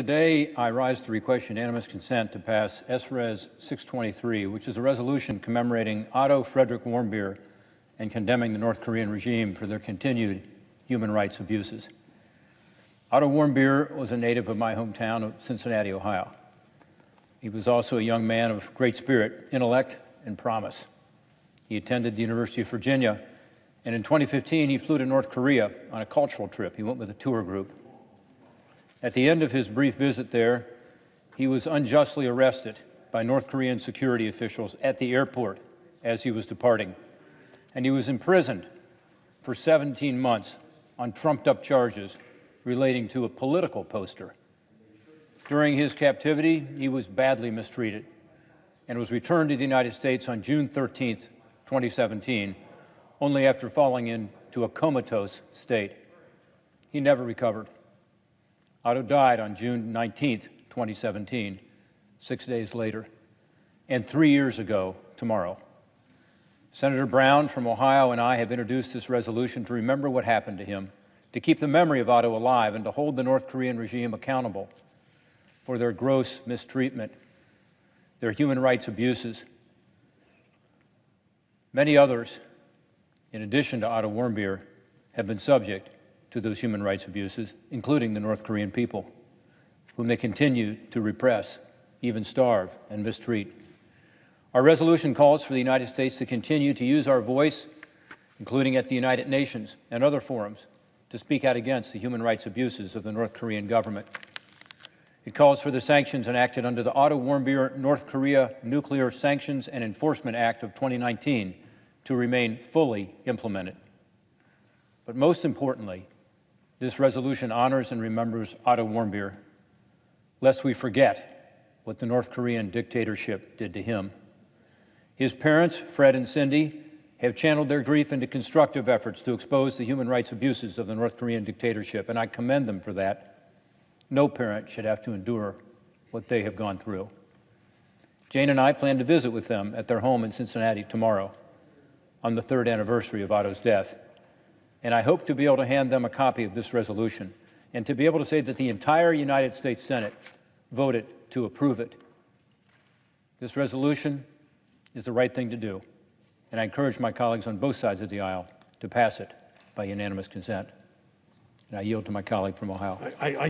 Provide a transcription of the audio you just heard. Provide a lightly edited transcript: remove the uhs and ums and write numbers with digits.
Today, I rise to request unanimous consent to pass S-Res 623, which is a resolution commemorating Otto Frederick Warmbier and condemning the North Korean regime for their continued human rights abuses. Otto Warmbier was a native of my hometown of Cincinnati, Ohio. He was also a young man of great spirit, intellect, and promise. He attended the University of Virginia, and in 2015, he flew to North Korea on a cultural trip. He went with a tour group. At the end of his brief visit there, he was unjustly arrested by North Korean security officials at the airport as he was departing, and he was imprisoned for 17 months on trumped-up charges relating to a political poster. During his captivity, he was badly mistreated and was returned to the United States on June 13, 2017, only after falling into a comatose state. He never recovered. Otto died on June 19, 2017, 6 days later, and 3 years ago tomorrow. Senator Brown from Ohio and I have introduced this resolution to remember what happened to him, to keep the memory of Otto alive, and to hold the North Korean regime accountable for their gross mistreatment, their human rights abuses. Many others, in addition to Otto Warmbier, have been subject to those human rights abuses, including the North Korean people, whom they continue to repress, even starve and mistreat. Our resolution calls for the United States to continue to use our voice, including at the United Nations and other forums, to speak out against the human rights abuses of the North Korean government. It calls for the sanctions enacted under the Otto Warmbier North Korea Nuclear Sanctions and Enforcement Act of 2019 to remain fully implemented. But most importantly, this resolution honors and remembers Otto Warmbier, lest we forget what the North Korean dictatorship did to him. His parents, Fred and Cindy, have channeled their grief into constructive efforts to expose the human rights abuses of the North Korean dictatorship, and I commend them for that. No parent should have to endure what they have gone through. Jane and I plan to visit with them at their home in Cincinnati tomorrow on the 3rd anniversary of Otto's death. And I hope to be able to hand them a copy of this resolution and to be able to say that the entire United States Senate voted to approve it. This resolution is the right thing to do, and I encourage my colleagues on both sides of the aisle to pass it by unanimous consent. And I yield to my colleague from Ohio.